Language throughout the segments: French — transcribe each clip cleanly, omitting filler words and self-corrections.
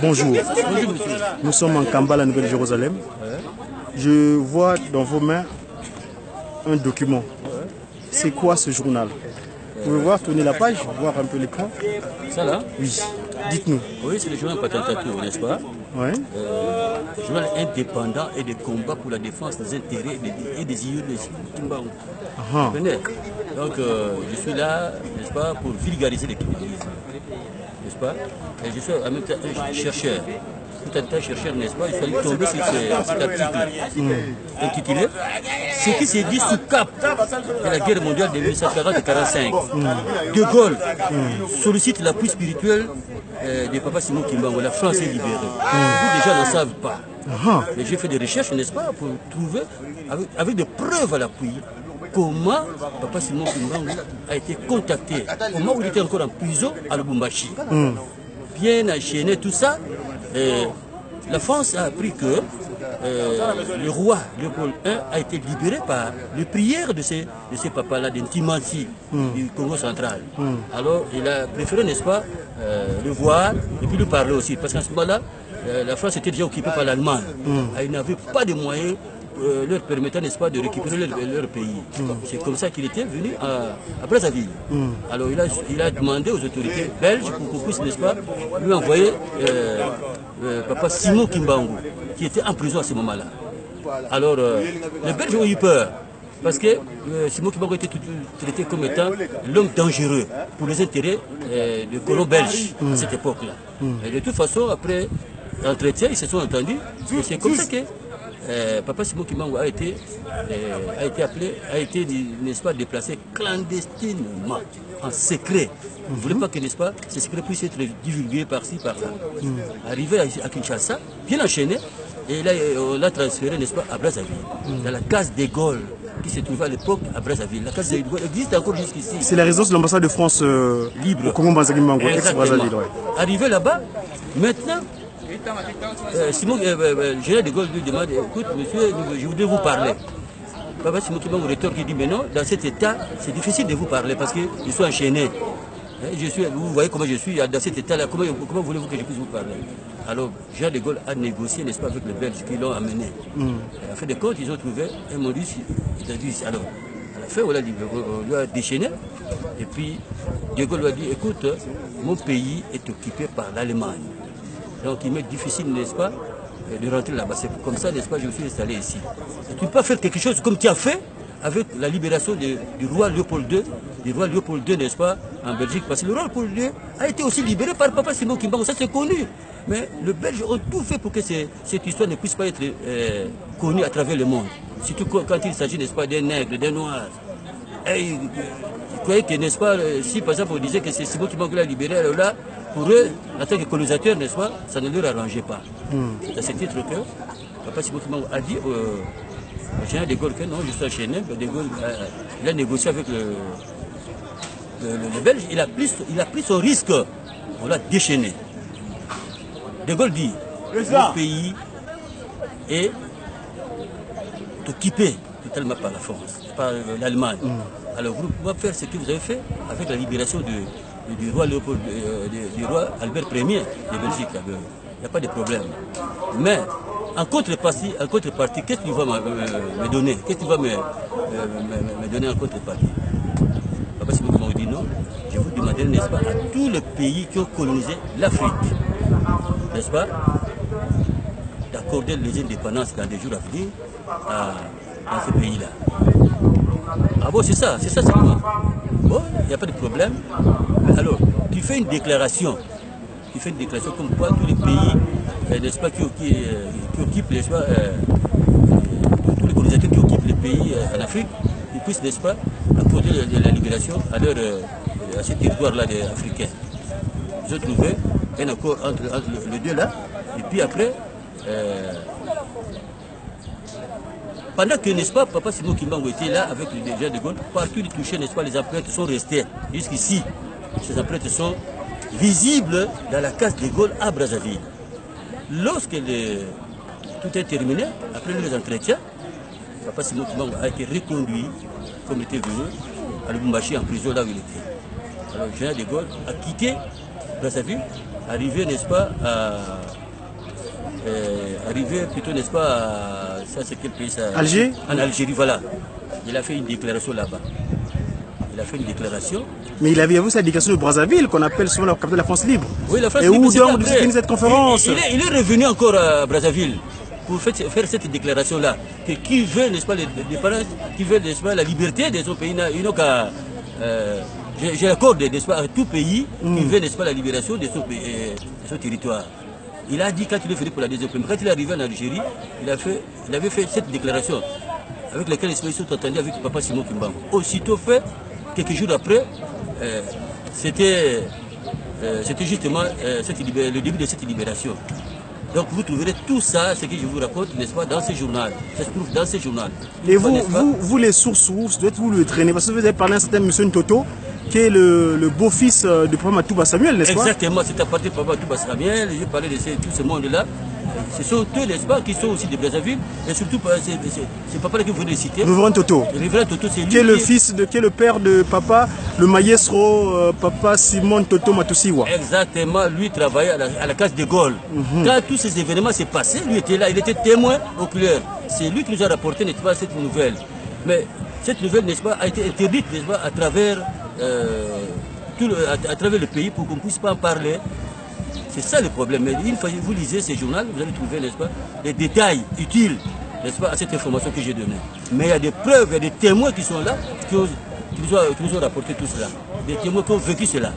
Bonjour, nous sommes en Kamba, la Nouvelle-Jérusalem. Je vois dans vos mains un document. C'est quoi ce journal? Vous pouvez voir, tourner la page, voir un peu l'écran. Ça là? Oui, dites-nous. Oui, c'est le journal Patentato, n'est-ce pas? Oui. Journal indépendant et de combat pour la défense des intérêts et des idées de Kimbangu. Vous comprenez? Donc, je suis là, n'est-ce pas, pour vulgariser le kimbanguisme, n'est-ce pas? Et je suis en même temps un chercheur. Tout un tas chercheur, n'est-ce pas? Il fallait tomber sur cet article intitulé ce qui s'est dit sous cap de la guerre mondiale de 1940-45. De Gaulle sollicite l'appui spirituel de Papa Simon Kimbangu. La France est libérée. Vous déjà ne savent pas. Mais j'ai fait des recherches, n'est-ce pas, pour trouver, avec des preuves à l'appui, comment Papa Simon Kimbangu a été contacté, comment il était encore en prison à Lubumbashi. Bien enchaîné tout ça, la France a appris que le roi Léopold I a été libéré par les prières de ces papas-là, d'Intimansi, du Congo central. Alors il a préféré, n'est-ce pas, le voir et puis lui parler aussi, parce qu'à ce moment-là, la France était déjà occupée par l'Allemagne. Il n'avait pas de moyens leur permettant, n'est-ce pas, de récupérer leur pays. C'est comme ça qu'il était venu à Brazzaville. Alors il a demandé aux autorités belges pour qu'on puisse, n'est-ce pas, lui envoyer Papa Simon Kimbangu, qui était en prison à ce moment-là. Alors les Belges ont eu peur, parce que Simon Kimbangu était traité comme étant l'homme dangereux pour les intérêts des colons belges à cette époque-là. Et de toute façon, après l'entretien, ils se sont entendus, et c'est comme ça que Papa Simon Kimbangu a été appelé, a été, n'est-ce pas, déplacé clandestinement, en secret. Il ne voulait pas que, n'est-ce pas, ces secrets puissent être divulgués par-ci, par-là. Arrivé à Kinshasa, bien enchaîné, et là, on l'a transféré, n'est-ce pas, à Brazzaville, dans la case de Gaulle, qui se trouvait à l'époque à Brazzaville. La case de Gaulle existe encore jusqu'ici. C'est la résidence de l'ambassade de France libre au Congo-Brazzaville, ex-Brazzaville. Arrivé là-bas, maintenant, Simon, Général de Gaulle lui demande, écoute, monsieur, je voudrais vous parler. Papa Simon Kimbangu rétorque, qui dit, mais non, dans cet état, c'est difficile de vous parler parce que je suis enchaîné. Vous voyez comment je suis dans cet état-là, comment voulez-vous que je puisse vous parler? Alors, Général de Gaulle a négocié, n'est-ce pas, avec les Belges qui l'ont amené. En fin de compte, ils ont trouvé un modus. Alors, à la fin, on lui a déchaîné. Et puis, de Gaulle lui a dit, écoute, mon pays est occupé par l'Allemagne. Donc il m'est difficile, n'est-ce pas, de rentrer là-bas. C'est comme ça, n'est-ce pas, je me suis installé ici. Et tu peux pas faire quelque chose comme tu as fait avec la libération du roi Léopold II, n'est-ce pas, en Belgique. Parce que le roi Léopold II a été aussi libéré par Papa Simon Kimbangu, ça c'est connu. Mais les Belges ont tout fait pour que cette histoire ne puisse pas être connue à travers le monde. Surtout quand il s'agit, n'est-ce pas, des nègres, des noirs. Et ils croyaient que, n'est-ce pas, si par exemple on disait que c'est Simon Kimbangu l'a libéré, alors là, pour eux, en tant que colonisateurs, n'est-ce pas, ça ne leur arrangeait pas. C'est à ce titre que Papa Simon Kimbangu a dit au général de Gaulle que non, je suis enchaîné. De Gaulle, il a négocié avec le Belge, il a pris son risque, on l'a déchaîné. De Gaulle dit, le pays est occupé totalement par la France, par l'Allemagne. Alors vous pouvez faire ce que vous avez fait avec la libération du roi Léopold, du roi Albert Ier de Belgique. Il n'y a pas de problème. Mais en contrepartie, qu'est-ce que tu vas me donner? Qu'est-ce que tu vas me donner en contrepartie? Papa Simon Kimbangu dit non. Je vous demanderai, n'est-ce pas, à tous les pays qui ont colonisé l'Afrique, n'est-ce pas, d'accorder les indépendances dans des jours à venir à ce pays-là. Ah bon, c'est ça seulement. Bon, il n'y a pas de problème. Alors, tu fais une déclaration comme quoi tous les pays, n'est-ce pas, qui occupent, n'est-ce pas, tous les colonisateurs qui occupent les pays en Afrique, ils puissent, n'est-ce pas, accorder la libération à ces territoires-là des Africains. Ils ont trouvé un accord entre les deux là, et puis après, pendant que, n'est-ce pas, Papa Simon Kimbangu était là avec le général de Gaulle, partout il touchait, n'est-ce pas, les empreintes sont restées jusqu'ici. Ces empreintes sont visibles dans la case de Gaulle à Brazzaville. Lorsque tout est terminé, après les entretiens, Papa Simon Kimbangu a été reconduit, comme il était venu, à Lubumbashi en prison là où il était. Alors le général de Gaulle a quitté Brazzaville, arrivé, n'est-ce pas, arrivé plutôt, n'est-ce pas, ça c'est quel pays ça? Alger? En Algérie, voilà. Il a fait une déclaration là-bas. Il a fait une déclaration. Mais il avait vu sa déclaration de Brazzaville, qu'on appelle souvent la capitale de la France libre. Oui, la France et libre. Où donc de cette conférence? Il est revenu encore à Brazzaville pour faire cette déclaration-là. Que qui veut, n'est-ce pas, qui veut, n'est-ce pas, la liberté de son pays, il n'a qu'à. J'accorde, n'est-ce pas, à tout pays qui veut, n'est-ce pas, la libération de son territoire. Il a dit quand il est venu pour la deuxième première, quand il est arrivé en Algérie, il avait fait cette déclaration avec laquelle ils sont entendus avec Papa Simon Kimbangu. Aussitôt fait, quelques jours après, c'était justement le début de cette libération. Donc vous trouverez tout ça, ce que je vous raconte, n'est-ce pas, dans ce journal. Ça se trouve dans ce journal. Et vous les sources, vous le traînez, parce que vous avez parlé à un certain monsieur Ntoto, qui est le beau-fils de Papa Matouba Samuel, n'est-ce pas? Exactement, c'est à partir de Papa Matouba Samuel, j'ai parlé de tout ce monde-là. Ce sont eux, n'est-ce pas, qui sont aussi de Brazzaville, et surtout, c'est Papa là que vous venez de citer. Le Révérend Toto. Le Révérend Toto, c'est lui. Qui est le fils qui est le père de Papa, le maestro Papa Simon Toto Matusiwa. Exactement, lui travaillait à la case de Gaulle. Quand tous ces événements s'est passé, lui était là, il était témoin oculaire. C'est lui qui nous a rapporté, n'est-ce pas, cette nouvelle. Mais cette nouvelle, n'est-ce pas, a été interdite, n'est-ce pas, à travers le pays pour qu'on ne puisse pas en parler. C'est ça le problème. Mais une fois que vous lisez ces journaux, vous allez trouver, n'est-ce pas, des détails utiles, n'est-ce pas, à cette information que j'ai donnée. Mais il y a des preuves, il y a des témoins qui sont là, qui nous ont rapporté tout cela. Des témoins qui ont vécu cela.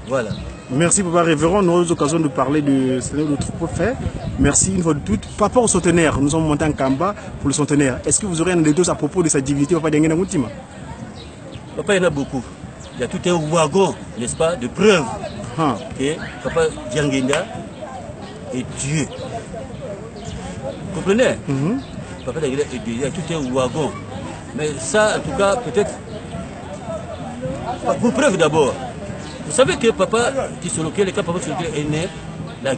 Voilà. Merci, Papa Révérend. Nous avons l'occasion de parler de ce que notre fait. Merci une fois de toutes. Par rapport au centenaire, nous sommes montés en Kamba pour le centenaire. Est-ce que vous aurez un anecdote à propos de sa divinité, Papa Dianguenda Moutima? Papa, il y en a beaucoup. Il y a tout un wagon, n'est-ce pas, de preuves. Que Papa Dianguenda est Dieu. Vous comprenez? Papa Dianguenda est Dieu. Il y a tout un wagon. Mais ça, en tout cas, peut-être. Pour preuve d'abord. Vous savez que Papa Tshisekedi, quand Papa Tshisekedi est né, la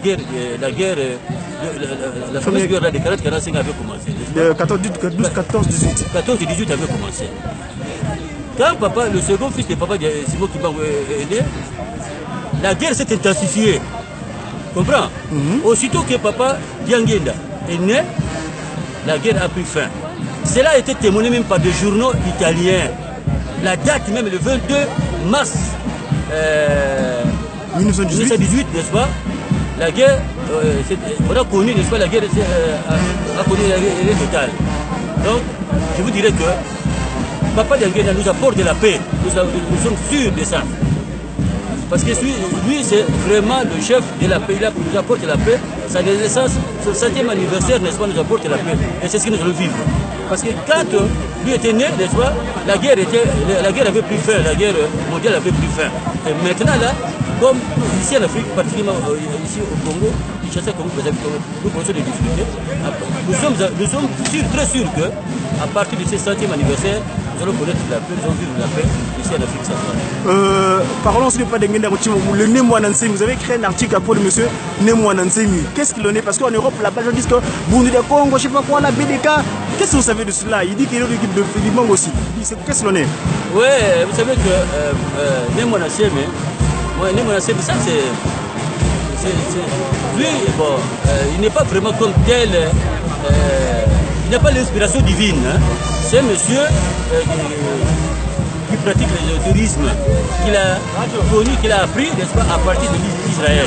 fameuse guerre de 40-45 avait commencé. De 14-18. 14-18 avait commencé. Quand Papa, le second fils de Papa Simon Kimbangu est né, la guerre s'est intensifiée. Tu comprends? Aussitôt que Papa Dianguenda est né, la guerre a pris fin. Cela a été témoigné même par des journaux italiens. La date même, le 22 mars 1918, n'est-ce pas? La guerre, on a connu, n'est-ce pas, la guerre a connu la guerre totale. Donc, je vous dirais que Papa Dianguenda nous apporte de la paix. Nous sommes sûrs de ça. Parce que lui, c'est vraiment le chef de la paix. Il nous apporte la paix. Sa naissance, son 7e anniversaire, n'est-ce pas, nous apporte la paix. Et c'est ce que nous allons vivre. Parce que quand lui était né, n'est-ce pas, la guerre avait pris fin, la guerre mondiale avait pris fin. Et maintenant, là, comme ici en Afrique, particulièrement ici au Congo, Kinshasa, Congo, nous connaissons des difficultés. Nous sommes très sûrs qu'à partir de ce 7e anniversaire, nous allons connaître la paix, nous allons vivre la paix ici en Afrique centrale. Parlons sur le pas d'Enguenda Moutima, le Nemouanansemi. Vous avez créé un article à propos de monsieur Nemouanansemi. Qu'est-ce qu'il en est? Parce qu'en Europe, là-bas, les gens disent que Burundi de Congo, je ne sais pas quoi, la BDK. Qu'est-ce que vous savez de cela? Il dit qu'il y a une équipe de Philippe aussi. Qu'est-ce qu'il en est? Oui, vous savez que Nemouanansemi, ça c'est. Lui, bon, il n'est pas vraiment comme tel. Il n'a pas l'inspiration divine. Hein. C'est un monsieur qui pratique le tourisme, qu'il a connu, qu'il a appris, n'est-ce pas, à partir d'Israël.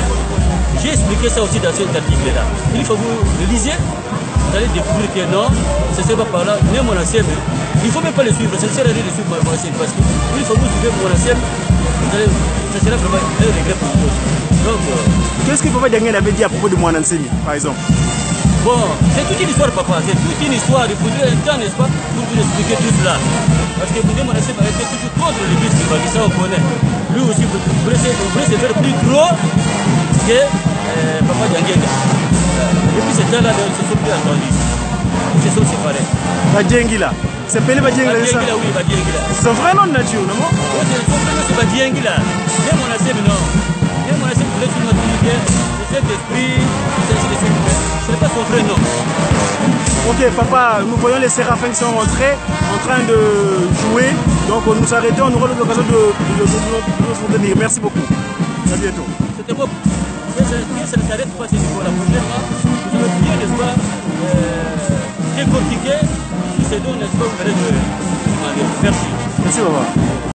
J'ai expliqué ça aussi dans cet article-là. Il faut vous le lisez, vous allez découvrir que non, ce n'est pas par là, même mon ancien, il ne faut même pas le suivre, ça ne sert à rien de suivre mon ancien, parce qu'il faut vous suivre mon ancien, ça sera vraiment un regret pour vous. Donc, qu'est-ce que Papa Dianguenda avait dit à propos de mon ancien, par exemple? Bon, c'est toute une histoire, papa, c'est toute une histoire, il faudrait un temps, n'est-ce pas, pour vous expliquer tout cela. Parce que mon ancien était toujours contre l'église du Bagui, ça on connaît. Lui aussi, vous voulez se faire plus gros que Papa Dianguenda. Depuis ce temps-là, ils se sont plus attendus. Ils se sont séparés. Badiengila. C'est appelé Badiengila, c'est ça? Oui, Badiengila. C'est son vrai nom de nature, non? Oui, son vrai nom c'est Badiengila. Même mon ancien, non. Même mon ancien voulait tout m'appliquer. Le Saint-Esprit, ce n'est pas son vrai nom. Ok, papa, nous voyons les séraphins qui sont rentrés en train de jouer. Donc nous arrêtons, on aura l'occasion de nous soutenir. Merci beaucoup. À bientôt. c'était bon. Que ça ne s'arrête pas, c'est pour la prochaine fois. Vous allez bien, n'est-ce pas, décortiquer ce dont, n'est-ce pas, vous allez demander. Merci. Merci, Baba.